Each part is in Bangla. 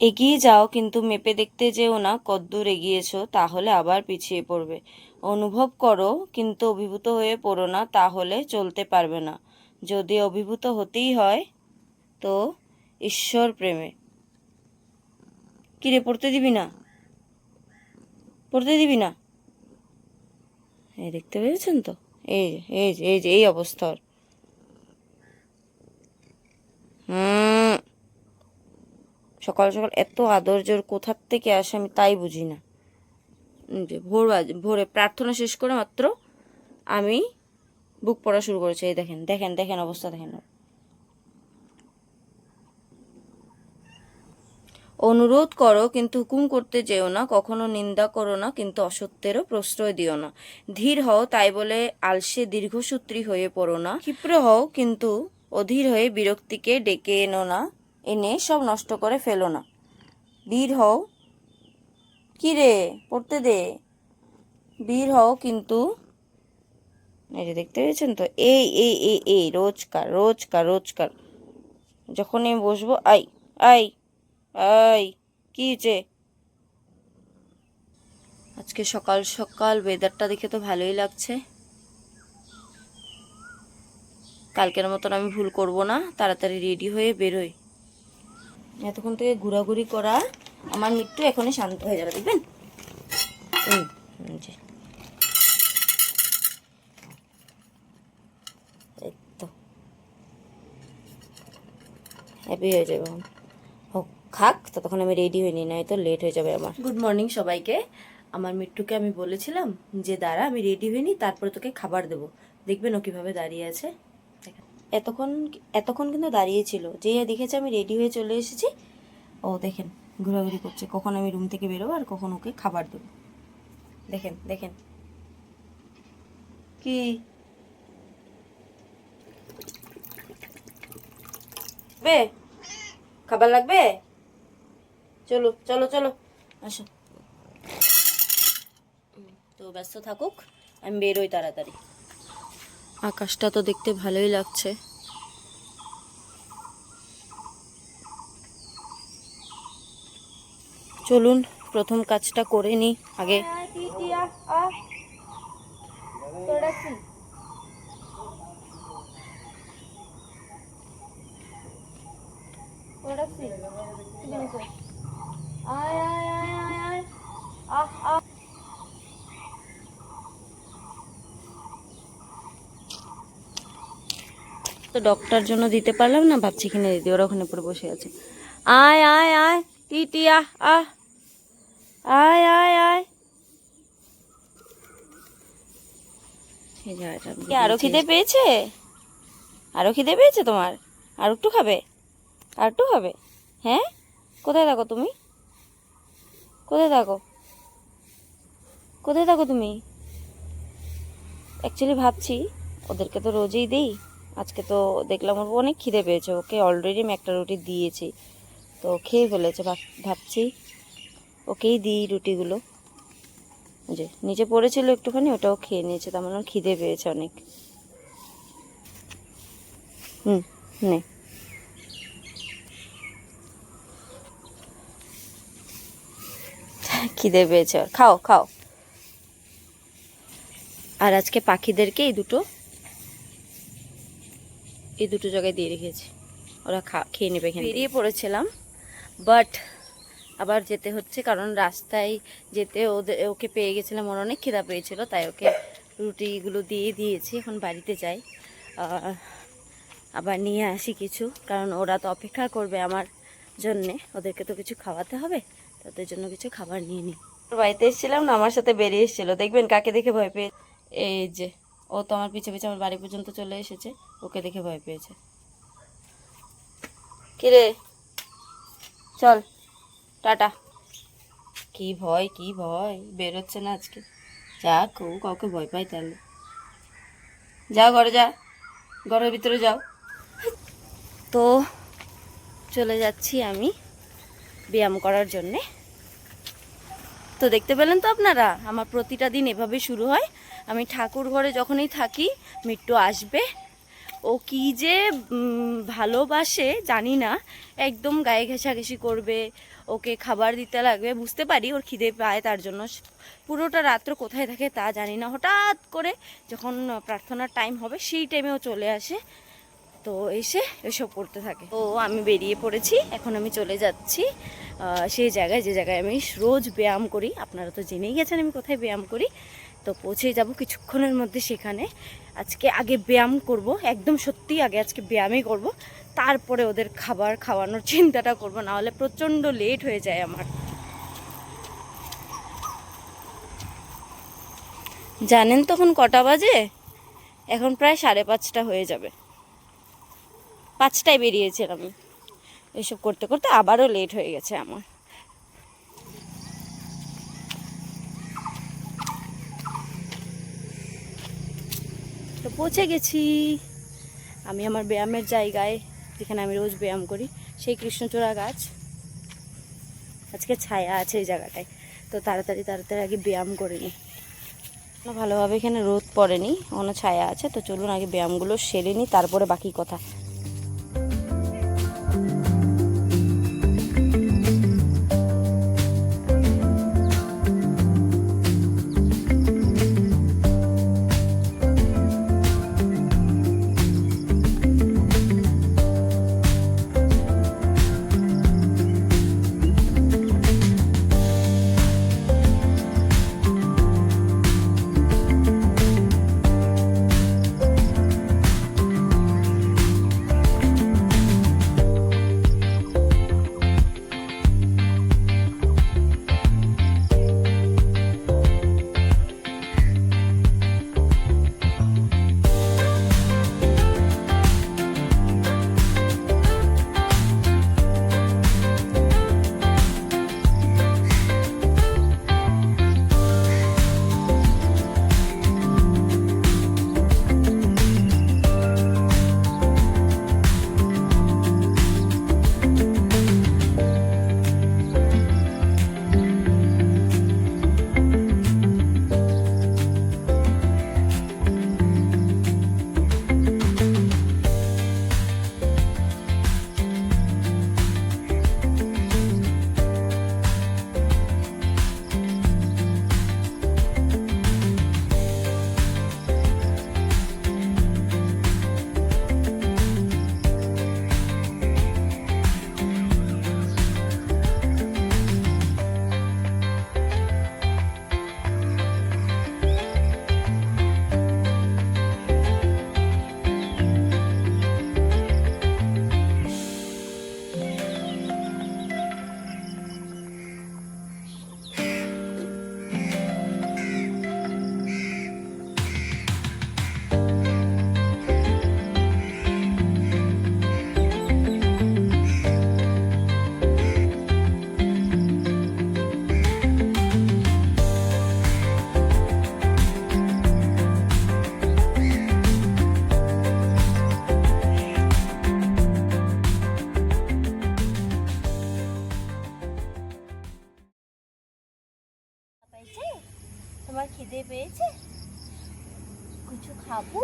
এগিয়ে যাও, কিন্তু মেপে দেখতে যেও না কদ্দূর এগিয়েছো, তাহলে আবার পিছিয়ে পড়বে। অনুভব করো, কিন্তু অভিভূত হয়ে পড়ো না, তাহলে চলতে পারবে না। যদি অভিভূত হতেই হয় তো ঈশ্বর প্রেমে। কিরে, পড়তে দিবি না? পড়তে দিবি না? এই দেখতে পেয়েছেন তো, এই এই এই এই অবস্থার। সকাল সকাল এত আদর জোর কোথার থেকে আসে আমি তাই বুঝি না। যে ভোরে প্রার্থনা শেষ করে মাত্র আমি বুক পড়া শুরু করেছি। এই দেখেন দেখেন দেখেন অবস্থা দেখেন। অনুরোধ করো, কিন্তু হুকুম করতে যেও না। কখনো নিন্দা করো না, কিন্তু অসত্যেরও প্রশ্রয় দিও না। ধীর হও, তাই বলে আলসে দীর্ঘসূত্রী হয়ে পড়ো না। ক্ষিপ্র হও, কিন্তু অধীর হয়ে বিরক্তিকে ডেকে এনে সব নষ্ট করে ফেলো না। বীর হও। কি রে, পড়তে দে। বীর হও, কিন্তু এই যে দেখতে পেয়েছেন তো, এই এই এই এই রোজকার রোজকার রোজকার যখন আমি বসবো, আই আই আই কি যে। আজকে সকাল সকাল ওয়েদারটা দেখে তো ভালোই লাগছে। কালকের মতন আমি ভুল করব না, তাড়াতাড়ি রেডি হয়ে বেরোই। এতক্ষণ থেকে ঘোরাঘুরি করা আমার মৃত্যু এখনই শান্ত হয়ে যাবে, দেখবেন। এই তো হ্যাপি হয়ে যাবে। হোক, খাক, ততক্ষণ আমি রেডি হয়ে নিই, নয়তো লেট হয়ে যাবে আমার। গুড মর্নিং সবাইকে। আমার মিট্টুকে আমি বলেছিলাম যে দাঁড়া, আমি রেডি হয়ে নিই, তারপরে তোকে খাবার দেবো। দেখবেন ও কীভাবে দাঁড়িয়ে আছে। এতক্ষণ এতক্ষণ কিন্তু দাঁড়িয়ে ছিল, যেই দেখেছে আমি রেডি হয়ে চলে এসেছি, ও দেখেন ঘোরাঘুরি করছে কখন আমি রুম থেকে বেরোবো আর কখন ওকে খাবার দেবো। দেখেন দেখেন কি বে, খাবার লাগবে? চলো চলো চলো, আসো। তো ব্যস্ত থাকুক, আমি বেরোই তাড়াতাড়ি। আকাশটা তো দেখতে ভালোই লাগছে। চলুন প্রথম কাজটা করে নিই আগে। তো ডক্টর জন্য দিতে পারলাম না, ভাবছি কিনে দিদি, ওরা ওখানে পরে বসে আছে। আয় আয় আয় টিটি, আহ আহ, আয় আয় আয়। আরো খিদে পেয়েছে? আরো খিদে পেয়েছে তোমার? আর একটু খাবে? আর একটু খাবে? হ্যাঁ, কোথায় থাকো তুমি? কোথায় থাকো? কোথায় থাকো তুমি? অ্যাকচুয়ালি ভাবছি ওদেরকে তো রোজই দিই, আজকে তো দেখলাম ওর অনেক খিদে পেয়েছে, ওকে অলরেডি আমি একটা রুটি দিয়েছি, তো খেয়ে ফেলেছে। ভাবছি ওকেই দিই রুটিগুলো। যে নিচে পড়েছিল একটুখানি, ওটাও খেয়ে নিয়েছে, তার মানে খিদে পেয়েছে অনেক। নে, খিদে পেয়েছে, খাও খাও। আর আজকে পাখিদেরকে এই দুটো জায়গায় দিয়ে রেখেছি, ওরা খেয়ে নেবে। বেরিয়ে পড়েছিলাম, বাট আবার যেতে হচ্ছে, কারণ রাস্তায় যেতে ওকে পেয়ে গেছিলাম, ওর অনেক খিদা পেয়েছিল, তাই ওকে রুটিগুলো দিয়ে দিয়েছি। এখন বাড়িতে যাই, আবার নিয়ে আসি কিছু, কারণ ওরা তো অপেক্ষা করবে আমার জন্যে, ওদেরকে তো কিছু খাওয়াতে হবে, তাদের জন্য কিছু খাবার নিয়ে নিই। বাড়িতে এসেছিলাম না, আমার সাথে বেরিয়ে এসেছিলো, দেখবেন কাকে দেখে ভয় পেয়ে। এই যে ও তো আমার পিছে পিছে আমার বাড়ি পর্যন্ত চলে এসেছে, ওকে দেখে ভয় পেয়েছে। কিরে, চল টাটা। কি ভয় কি ভয়, বেরোচ্ছে না আজকে। যা, কাউকে ভয় পাই তাহলে? যাও ঘরে, যা, ঘরের ভিতরে যাও। তো চলে যাচ্ছি আমি ব্যায়াম করার জন্যে। তো দেখতে পেলেন তো আপনারা, আমার প্রতিটা দিন এভাবে শুরু হয়। আমি ঠাকুর ঘরে যখনই থাকি, মিট্টু আসবে, ও কি যে ভালোবাসে জানি না, একদম গায়ে ঘেঁষাঘেঁষি করবে, ওকে খাবার দিতে লাগবে, বুঝতে পারি ওর খিদে পায়, তার জন্য পুরোটা রাত্র কোথায় থাকে তা জানি না, হঠাৎ করে যখন প্রার্থনার টাইম হবে সেই টাইমেও চলে আসে, তো এসে এসব করতে থাকে। তো আমি বেরিয়ে পড়েছি, এখন আমি চলে যাচ্ছি সেই জায়গায় যে জায়গায় আমি রোজ ব্যায়াম করি। আপনারা তো জেনেই গেছেন আমি কোথায় ব্যায়াম করি, তো পৌঁছে যাব কিছুক্ষণের মধ্যে সেখানে। আজকে আগে ব্যায়াম করব, একদম সত্যি আগে আজকে ব্যায়ামই করব, তারপরে ওদের খাবার খাওয়ানোর চিন্তাটা করব, না হলে প্রচণ্ড লেট হয়ে যায় আমার। জানেন তখন কটা বাজে? এখন প্রায় 5:30 হয়ে যাবে। 5টায় বেরিয়েছিলাম আমি, এসব করতে করতে আবারও লেট হয়ে গেছে আমার। তো পৌঁছে গেছি আমি আমার ব্যায়ামের জায়গায়, যেখানে আমি রোজ ব্যায়াম করি, সেই কৃষ্ণচূড়া গাছ। আজকে ছায়া আছে এই জায়গাটায়, তো তাড়াতাড়ি আগে ব্যায়াম করে নিই। ভালোভাবে এখানে রোদ পড়েনি, কোনো ছায়া আছে, তো চলুন আগে ব্যায়ামগুলো সেরে নিই, তারপরে বাকি কথা। তোমার খিদে পেয়েছে? কিছু খাবো?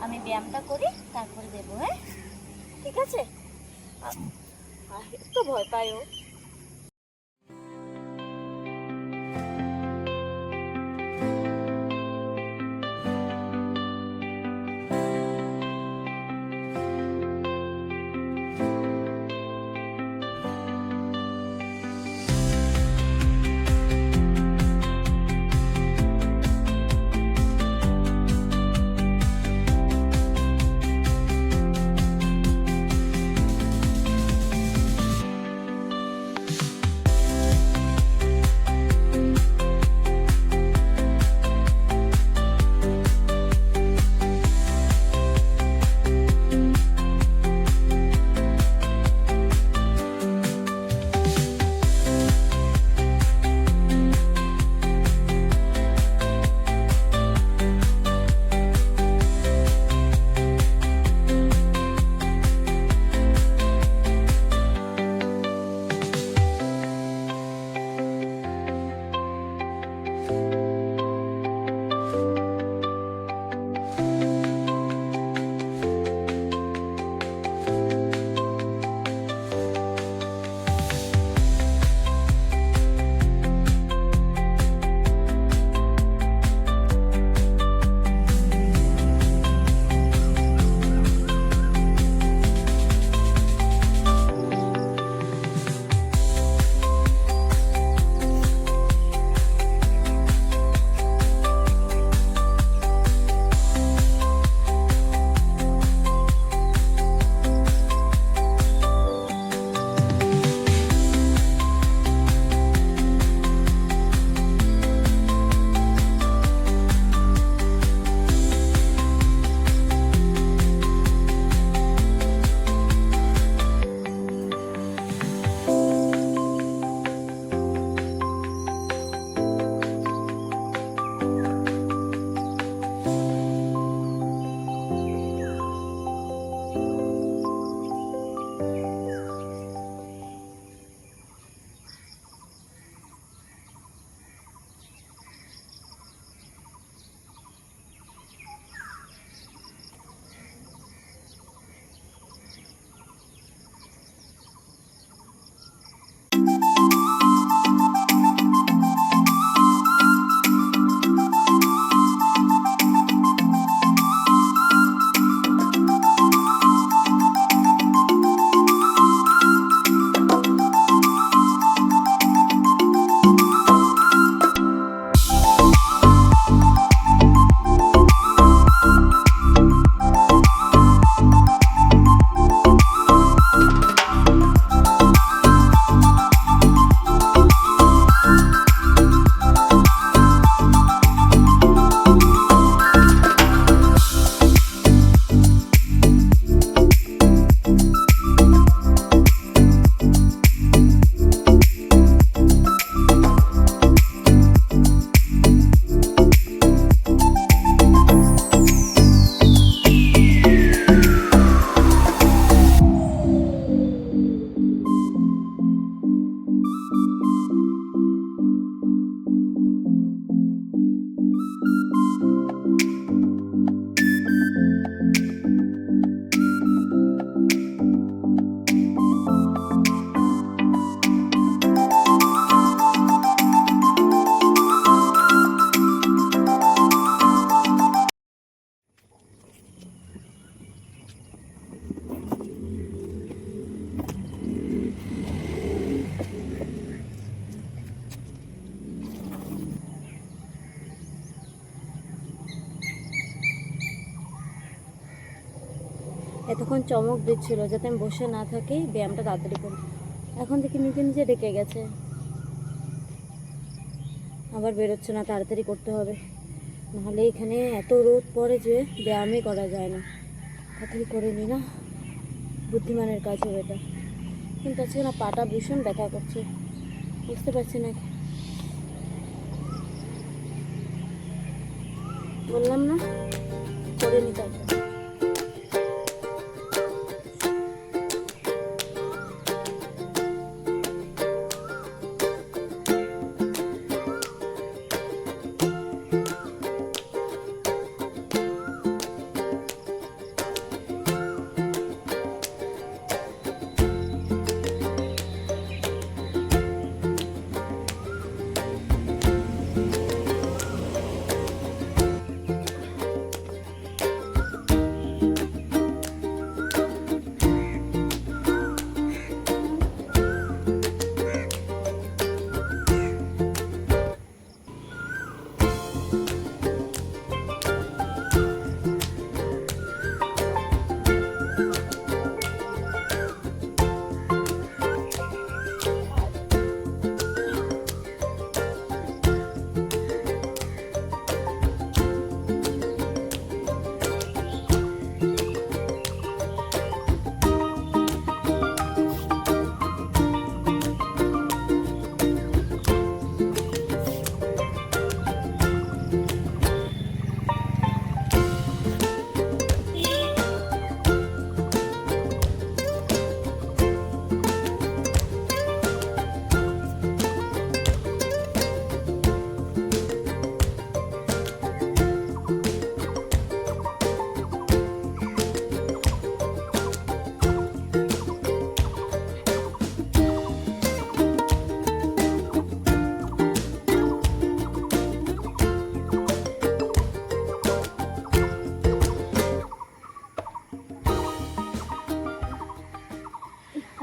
আমি ব্যায়ামটা করি, তারপরে দেবো, হ্যাঁ ঠিক আছে? তো ভয় পাইও। এতক্ষণ চমক দিচ্ছিল যাতে আমি বসে না থাকি, ব্যায়ামটা তাড়াতাড়ি করি। এখন দেখি নিজে নিজে ডেকে গেছে, আবার বেরোচ্ছে না, তাড়াতাড়ি করতে হবে, নাহলে এখানে এত রোদ পড়ে যে ব্যায়ামই করা যায় না। তাড়াতাড়ি করে নি না, বুদ্ধিমানের কাজ হবে এটা। কিন্তু আজকে না পাটা ভীষণ ব্যথা করছে, বুঝতে পারছি না, বললাম না করে নিতে হবে।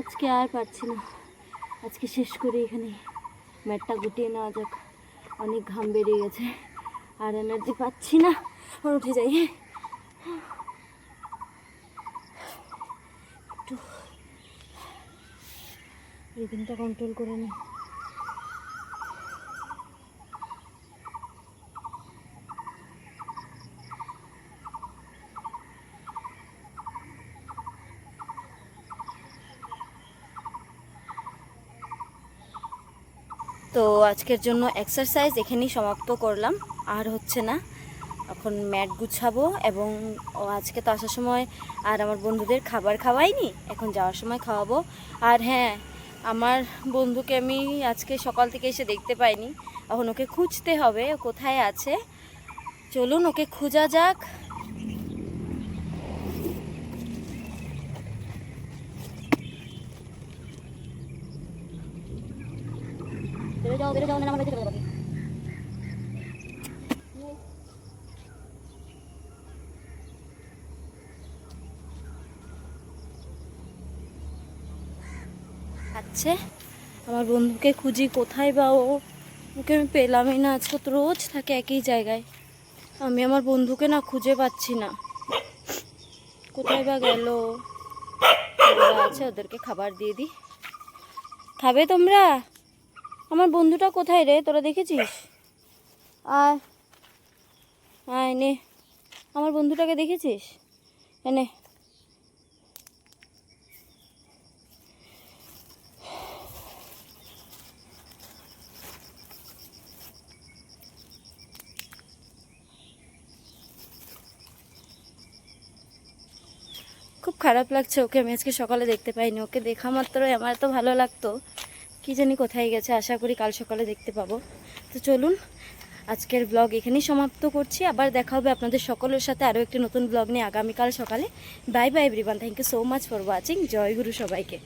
আজকে আর পারছি না, আজকে শেষ করে এখানে ম্যাটটা গুটিয়ে নেওয়া যাক। অনেক ঘাম বেরিয়ে গেছে, আর এনার্জি পাচ্ছি না, আর উঠে যাই। একটু ব্রিদিংটা কন্ট্রোল করে নিই। তো আজকের জন্য এক্সারসাইজ এখানেই সমাপ্ত করলাম, আর হচ্ছে না। এখন ম্যাট গুছাবো, এবং আজকে তো আসার সময় আর আমার বন্ধুদের খাবার খাওয়াইনি, এখন যাওয়ার সময় খাওয়াবো। আর হ্যাঁ, আমার বন্ধুকে আমি আজকে সকাল থেকে এসে দেখতে পাইনি, এখন ওকে খুঁজতে হবে, ও কোথায় আছে। চলুন ওকে খোঁজা যাক। বেরো যাও, বেরো যাও, না আমার বাড়িতে চলে যাবে। আচ্ছা, আমার বন্ধুকে খুঁজি কোথায়, বা ওকে আমি পেলামই না। আজকে তো রোজ থাকে একই জায়গায়, আমি আমার বন্ধুকে না খুঁজে পাচ্ছি না, কোথায় বা গেল। আছে, ওদেরকে খাবার দিয়ে দিই। খাবে তোমরা? আমার বন্ধুটা কোথায় রে, তোরা দেখেছিস? আয় আয় নে, আমার বন্ধুটাকে দেখেছিস? এনে খুব খারাপ লাগছে, ওকে আমি আজকে সকালে দেখতে পাইনি। ওকে দেখা মাত্রই আমার তো ভালো লাগতো, কি জানি কোথায় গেছে। আশা করি কাল সকালে দেখতে পাবো। তো চলুন আজকের ব্লগ এখানেই সমাপ্ত করছি, আবার দেখা হবে আপনাদের সকলের সাথে আরও একটি নতুন ব্লগ নিয়ে আগামীকাল সকালে। Bye bye everyone, thank you so much for watching. জয় গুরু সবাইকে।